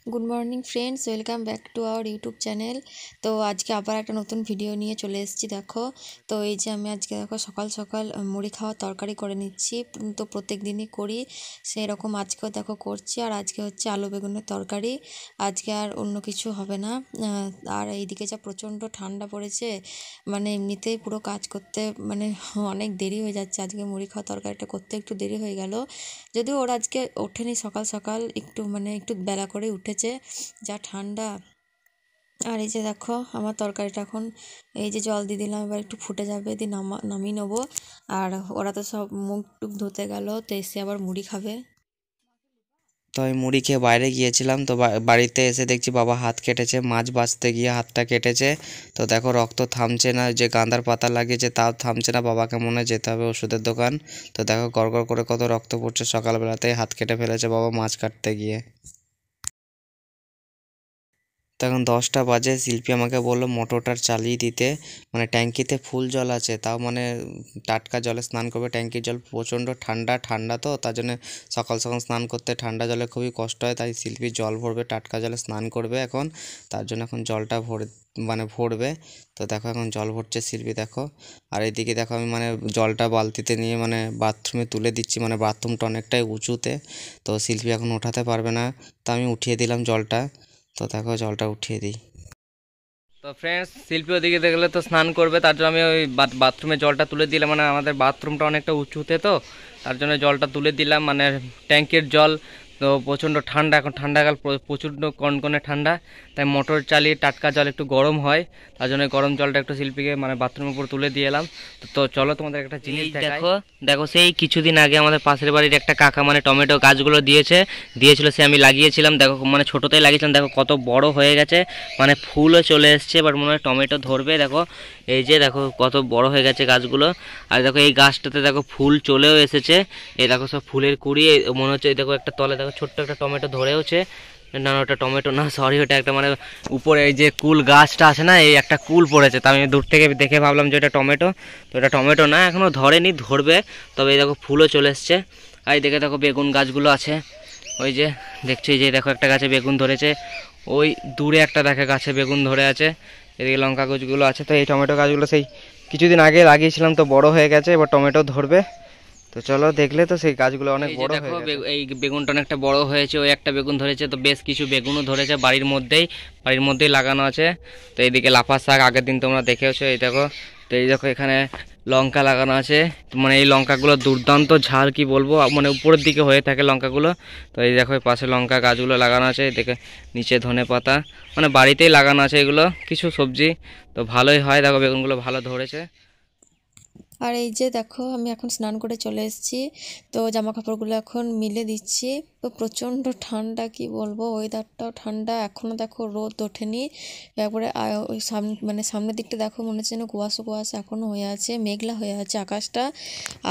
Good morning friends, welcome back to our YouTube channel. তো আজকে আবার একটা নতুন ভিডিও নিয়ে চলে এসেছি। দেখো, তো এই যে আমি আজকে দেখো সকাল সকাল মুড়ি খাওয়া তরকারি করে নিচ্ছি। তো প্রত্যেক দিনই করি, সেই রকম আজকেও দেখো করছি। আর আজকে হচ্ছে আলু বেগুনের তরকারি, আজকে আর অন্য কিছু হবে না। আর এইদিকে যা প্রচণ্ড ঠান্ডা পড়েছে, মানে এমনিতেই পুরো কাজ করতে মানে অনেক দেরি হয়ে যাচ্ছে। আজকে মুড়ি খাওয়া তরকারিটা করতে একটু দেরি হয়ে গেল, যদিও ওরা আজকে ওঠেনি সকাল সকাল, একটু বেলা করে উঠেছে, যা ঠান্ডা। আর এই যে দেখো আমার তরকারিটা এখন এই যে জল দিয়ে দিলাম, এবার একটু ফুটে যাবে, দিয়ে নামিয়ে নেবো। আর ওরা তো সব মুখ টুক ধুতে গেল, তো এসে আবার মুড়ি খাবে। তো আমি মুড়ি খেয়ে বাইরে গিয়েছিলাম, তো বাড়িতে এসে দেখছি বাবা হাত কেটেছে, মাছ বাছতে গিয়ে হাতটা কেটেছে। তো দেখো রক্ত থামছে না, যে গাঁদার পাতা লাগিয়েছে তাও থামছে না, বাবাকে মনে হয় যেতে হবে ওষুধের দোকান। তো দেখো গড়গড় করে কত রক্ত পড়ছে, সকালবেলাতেই হাত কেটে ফেলেছে বাবা মাছ কাটতে গিয়ে। তখন 10টা বাজে, শিল্পী আমাকে বললো মোটরটা চালিয়ে দিতে, মানে ট্যাঙ্কিতে ফুল জল আছে, তাও মানে টাটকা জলে স্নান করবে। ট্যাঙ্কির জল প্রচণ্ড ঠান্ডা ঠান্ডা, তো তার জন্য সকাল সকাল স্নান করতে ঠান্ডা জলে খুবই কষ্ট হয়, তাই শিল্পী জল ভরবে, টাটকা জলে স্নান করবে এখন। তার জন্য এখন জলটা ভরবে। তো দেখো এখন জল ভরছে শিল্পী, দেখো। আর এদিকে দেখো আমি মানে জলটা বালতিতে নিয়ে মানে বাথরুমে তুলে দিচ্ছি, মানে বাথরুমটা অনেকটাই উঁচুতে, তো শিল্পী এখন ওঠাতে পারবে না, তো আমি উঠিয়ে দিলাম জলটা। তো দেখো জলটা উঠিয়ে দিই। তো ফ্রেন্ডস, শিল্পী ওদিকে দেখলে তো স্নান করবে, তার জন্য আমি ওই বাথরুমে জলটা তুলে দিলাম। মানে আমাদের বাথরুমটা অনেকটা উঁচুতে, তো তার জন্য জলটা তুলে দিলাম, মানে ট্যাঙ্কের জল। তো প্রচণ্ড ঠান্ডা, এখন ঠান্ডাকাল, প্রচণ্ড কনকনে ঠান্ডা, তাই মোটর চালিয়ে টাটকা জল একটু গরম হয়, তার জন্য গরম জলটা একটু শিল্পীকে মানে বাথরুমের উপর তুলে দিয়ে এলাম। তো চলো তোমাদের একটা জিনিস দেখো। দেখো সেই কিছুদিন আগে আমাদের পাশের বাড়ির একটা কাকা মানে টমেটো গাছগুলো দিয়েছিল, সে আমি লাগিয়েছিলাম। দেখো মানে ছোটোতেই লাগিয়েছিলাম, দেখো কত বড় হয়ে গেছে, মানে ফুলও চলে এসছে, এবার মনে হয় টমেটো ধরবে। দেখো এই যে দেখো কত বড় হয়ে গেছে গাছগুলো। আর দেখো এই গাছটাতে দেখো ফুল চলেও এসেছে, এই দেখো সব ফুলের কুড়ি মনে হচ্ছে। এই দেখো একটা তলে দেখো ছোট্ট একটা টমেটো ধরেওছে, না ওটা টমেটো না, সরি, ওটা একটা মানে উপরে এই যে কুল গাছটা আছে না, এই একটা কুল পড়েছে, তা আমি দূর থেকে দেখে ভাবলাম যে এটা টমেটো। তো এটা টমেটো না, এখনও ধরেনি, ধরবে। তবে এই দেখো ফুলও চলে এসছে। আর এই দেখে দেখো বেগুন গাছগুলো আছে, ওই যে দেখছি, যে দেখো একটা গাছে বেগুন ধরেছে, ওই দূরে একটা দেখে গাছে বেগুন ধরে আছে, এদিকে লঙ্কা গাছগুলো আছে। তো এই টমেটো গাছগুলো সেই কিছুদিন আগে লাগিয়েছিলাম, তো বড় হয়ে গেছে, এবার টমেটো ধরবে। তো চলো, দেখলে তো সেই গাছগুলো অনেক বড় হয়ে গেছে। এই বেগুনটা অনেকটা বড় হয়েছে, ওই একটা বেগুন ধরেছে, তো বেশ কিছু বেগুনও ধরেছে বাড়ির মধ্যেই লাগানো আছে। তো এইদিকে লাফা শাক আগের দিন তোমরা দেখেওছো, এই দেখো। তো এই দেখো এখানে লঙ্কা লাগানো আছে, মানে এই লঙ্কাগুলো দুর্দান্ত ঝাল, কি বলবো, মানে উপরের দিকে হয়ে থাকে লঙ্কাগুলো। তো এই দেখো এই পাশে লঙ্কা গাছগুলো লাগানো আছে, দেখে নিচে ধনে পাতা, মানে বাড়িতেই লাগানো আছে এগুলো কিছু সবজি। তো ভালোই হয়, দেখো বেগুনগুলো ভালো ধরেছে। আর এই যে দেখো আমি এখন স্নান করে চলে এসেছি, তো জামা কাপড়গুলো এখন মিলে দিচ্ছি। তো প্রচণ্ড ঠান্ডা, কি বলবো, ওয়েদারটাও ঠান্ডা, এখনও দেখো রোদ ওঠেনি। তারপরে ওই মানে সামনের দিকটা দেখো মনে হচ্ছে যেন কুয়াশা কুয়াশা এখনও হয়ে আছে, মেঘলা হয়ে আছে আকাশটা।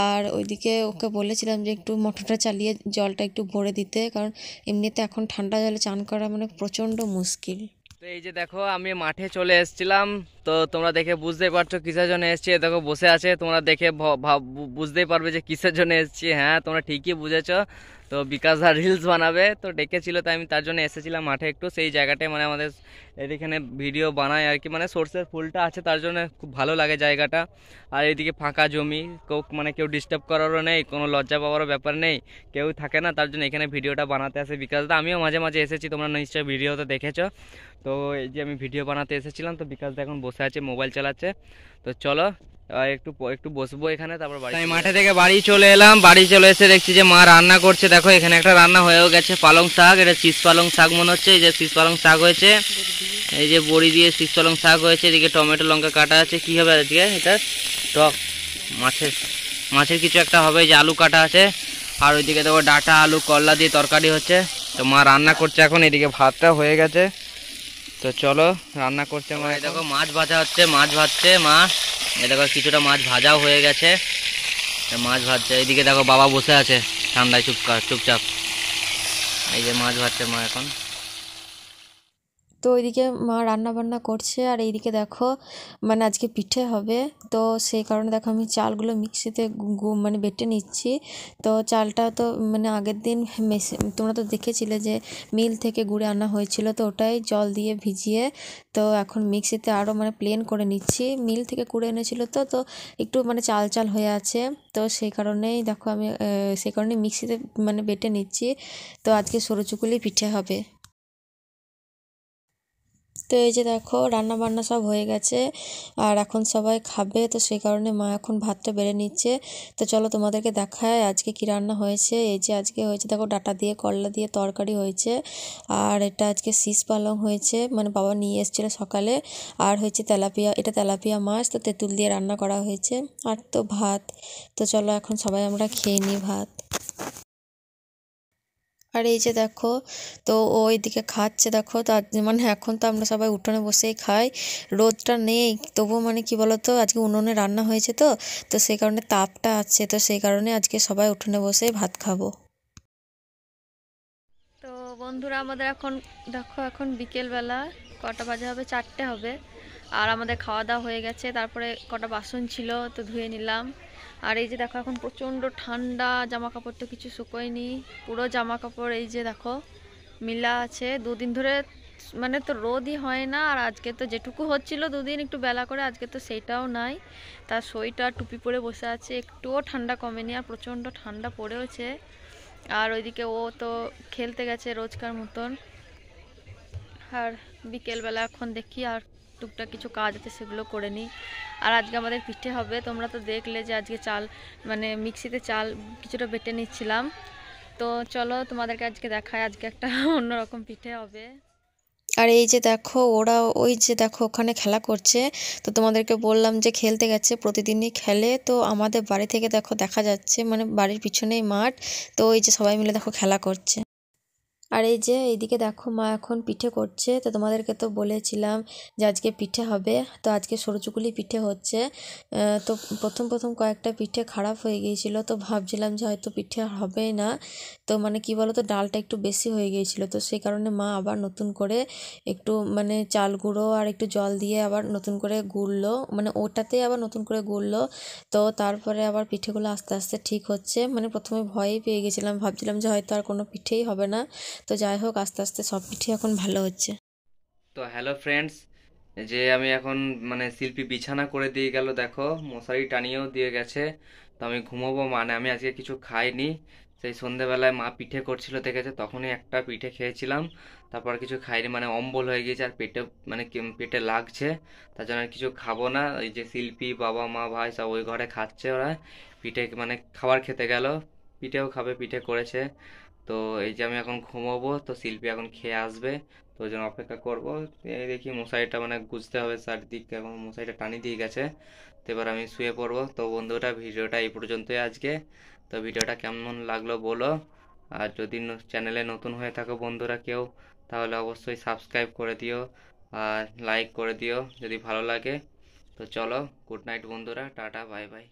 আর ওইদিকে ওকে বলেছিলাম যে একটু মোটরটা চালিয়ে জলটা একটু ভরে দিতে, কারণ এমনিতে এখন ঠান্ডা জলে চান করা মানে প্রচণ্ড মুশকিল। তো এই যে দেখো আমি মাঠে চলে এসেছিলাম, তো তোমরা দেখে বুঝতেই পারছো কিসের জন্য এসেছি। দেখো বসে আছে, তোমরা দেখে বুঝতেই পারবে যে কিসের জন্য এসেছি। হ্যাঁ, তোমরা ঠিকই বুঝেছো। তো বিকাশ দা রিলস বানাবে, তো ডেকেছিল, তাই আমি তার জন্য এসেছিলাম মাঠে একটু, সেই জায়গাটায় মানে আমাদের এখানে ভিডিও বানায় আর কি, মানে সর্ষের ফুলটা আছে, তার জন্য খুব ভালো লাগে জায়গাটা। আর এইদিকে ফাঁকা জমি, কেউ ডিস্টার্ব করারও নেই, কোনো লজ্জা পাওয়ারও ব্যাপার নেই, কেউ থাকে না, তার জন্য এখানে ভিডিওটা বানাতে আসে বিকাশ দা। আমিও মাঝে মাঝে এসেছি, তোমরা নিশ্চয়ই ভিডিওতে দেখেছো। তো এই যে আমি ভিডিও বানাতে এসেছিলাম, তো বিকাশ দা এখন বসে আছে, মোবাইল চালাচ্ছে। তো চলো একটু একটু বসবো এখানে, তারপর আমি মাঠে থেকে বাড়ি চলে এলাম। বাড়ি চলে এসে দেখছি যে মা রান্না করছে। দেখো এখানে একটা রান্না হয়েও গেছে, পালং শাক, এটা শীষ পালং শাক মনে হচ্ছে, এই যে শীষ পালং শাক হয়েছে, এই যে বড়ি দিয়ে শীষ পালং শাক হয়েছে, এদিকে টমেটো লঙ্কা কাটা আছে। কি হবে আজকে এটা? টক মাছের কিছু একটা হবে, যে আলু কাটা আছে। আর ওইদিকে দেখো ডাঁটা আলু করলা দিয়ে তরকারি হচ্ছে। তো মা রান্না করছে এখন, এদিকে ভাতটা হয়ে গেছে। তো চলো, রান্না করছে মা। দেখো মাছ ভাজা হচ্ছে, মাছ ভাজছে মা। এই দেখো কিছুটা মাছ ভাজাও হয়ে গেছে, মাছ ভাজছে। এইদিকে দেখো বাবা বসে আছে ঠান্ডায় চুপচাপ। এই যে মাছ ভাজছে মা এখন। তো ওইদিকে মা রান্না বান্না করছে আর এইদিকে দেখো মানে আজকে পিঠে হবে। তো সেই কারণে দেখো আমি চালগুলো মিক্সিতে মানে বেটে নিচ্ছি। তো চালটা তো মানে আগের দিন তোমরা তো দেখেছিলে যে মিল থেকে গুঁড়ে আনা হয়েছিল, তো ওটাই জল দিয়ে ভিজিয়ে তো এখন মিক্সিতে আরও মানে প্লেন করে নিচ্ছি। মিল থেকে কুড়ে এনেছিল তো তো একটু মানে চাল চাল হয়ে আছে, তো সেই কারণেই দেখো আমি সেই কারণে মিক্সিতে মানে বেটে নিচ্ছি। তো আজকে সরু চুকুলি পিঠে হবে। তো এই যে দেখো রান্না বান্না সব হয়ে গেছে আর এখন সবাই খাবে, তো সেই কারণে মা এখন ভাতটা বেড়ে নিচ্ছে। তো চলো তোমাদেরকে দেখায় আজকে কি রান্না হয়েছে। এই যে আজকে হয়েছে দেখো ডাঁটা দিয়ে করলা দিয়ে তরকারি হয়েছে, আর এটা আজকে শীষ পালং হয়েছে, মানে বাবা নিয়ে এসেছিল সকালে। আর হয়েছে তেলাপিয়া, এটা তেলাপিয়া মাছ, তো তেঁতুল দিয়ে রান্না করা হয়েছে। আর তো ভাত। তো চলো এখন সবাই আমরা খেয়ে নিই ভাত। আর এই যে দেখো তো ও ওইদিকে খাচ্ছে দেখো, তার মানে এখন তো আমরা সবাই উঠোনে বসেই খাই, রোদটা নেই তবুও মানে কি বলতো আজকে উনুনে রান্না হয়েছে তো তো সেই কারণে তাপটা আছে, তো সেই কারণে আজকে সবাই উঠোনে বসেই ভাত খাবো। তো বন্ধুরা আমাদের এখন দেখো এখন বিকেলবেলা কটা বাজে হবে, 4টে হবে। আর আমাদের খাওয়া দাওয়া হয়ে গেছে, তারপরে কটা বাসন ছিল তো ধুয়ে নিলাম। আর এই যে দেখো এখন প্রচণ্ড ঠান্ডা, জামা কাপড় তো কিছু শুকোয়নি, পুরো জামা কাপড় এই যে দেখো মিলা আছে। দুদিন ধরে মানে তো রোদই হয় না, আর আজকে তো যেটুকু হচ্ছিল দুদিন একটু বেলা করে, আজকে তো সেইটাও নাই। তার সোয়েটার টুপি পরে বসে আছে, একটুও ঠান্ডা কমেনি আর প্রচণ্ড ঠান্ডা পড়েওছে। আর ওইদিকে ও তো খেলতে গেছে রোজকার মতন। আর বিকেলবেলা এখন দেখি আর টুকটাক কিছু কাজ আছে সেগুলো করে নিই। আর আজকে আমাদের পিঠে হবে, তোমরা তো দেখলে যে আজকে চাল মানে মিক্সিতে চাল কিছুটা বেটে নিচ্ছিলাম। তো চলো তোমাদেরকে আজকে দেখায়, আজকে একটা অন্যরকম পিঠে হবে। আর এই যে দেখো ওরা ওই যে দেখো ওখানে খেলা করছে, তো তোমাদেরকে বললাম যে খেলতে গেছে, প্রতিদিনই খেলে। তো আমাদের বাড়ি থেকে দেখো দেখা যাচ্ছে মানে বাড়ির পিছনেই মাঠ, তো ওই যে সবাই মিলে দেখো খেলা করছে। আর এই যে এইদিকে দেখো মা এখন পিঠে করছে, তো তোমাদেরকে তো বলেছিলাম যে আজকে পিঠে হবে। তো আজকে সরু চুকুলি পিঠে হচ্ছে। তো প্রথম প্রথম কয়েকটা পিঠে খারাপ হয়ে গিয়েছিল, তো ভাবছিলাম যে হয়তো পিঠে হবেই না। তো মানে কি বলো তো ডালটা একটু বেশি হয়ে গিয়েছিল, তো সেই কারণে মা আবার নতুন করে একটু মানে চাল গুঁড়ো আর একটু জল দিয়ে আবার নতুন করে গুললো, মানে ওটাতেই আবার নতুন করে গুললো। তো তারপরে আবার পিঠেগুলো আস্তে আস্তে ঠিক হচ্ছে। মানে প্রথমে ভয়ই পেয়ে গেছিলাম, ভাবছিলাম যে হয়তো আর কোনো পিঠেই হবে না। তো যাই হোক আস্তে আস্তে সব পিঠে এখন ভালো হচ্ছে। তো হ্যালো ফ্রেন্ডস, যে আমি এখন মানে শিল্পী বিছানা করে দিয়ে গেল, দেখো মশারি টানিয়েও দিয়ে গেছে। তো আমি ঘুমোবো, মানে আমি আজকে কিছু খাইনি। সেই সন্ধেবেলায় মা পিঠে করছিল দেখেছে, তখনই একটা পিঠে খেয়েছিলাম, তারপর কিছু খাইনি, মানে অম্বল হয়ে গিয়েছে আর পেটে মানে পেটে লাগছে, তার জন্য আর কিছু খাবো না। এই যে শিল্পী বাবা মা ভাই সব ওই ঘরে খাচ্ছে, ওরা পিঠে মানে খাবার খেতে গেল, পিঠেও খাবে, পিঠে করেছে। তো এই যে আমি এখন ঘুমোবো, তো শিল্পী এখন খেয়ে আসবে, তো ওই জন্য অপেক্ষা করবো। এই দেখি মশারিটা মানে গুজতে হবে চারদিক, এবং মশারিটা টানিয়ে দিয়ে গেছে। তো এবার আমি শুয়ে পড়বো। তো বন্ধুরা ভিডিওটা এই পর্যন্তই আজকে। তো ভিডিওটা কেমন লাগলো বলো, আর যদি চ্যানেলে নতুন হয়ে থাকো বন্ধুরা কেউ, তাহলে অবশ্যই সাবস্ক্রাইব করে দিও আর লাইক করে দিও যদি ভালো লাগে। তো চলো, গুড নাইট বন্ধুরা, টাটা বাই বাই।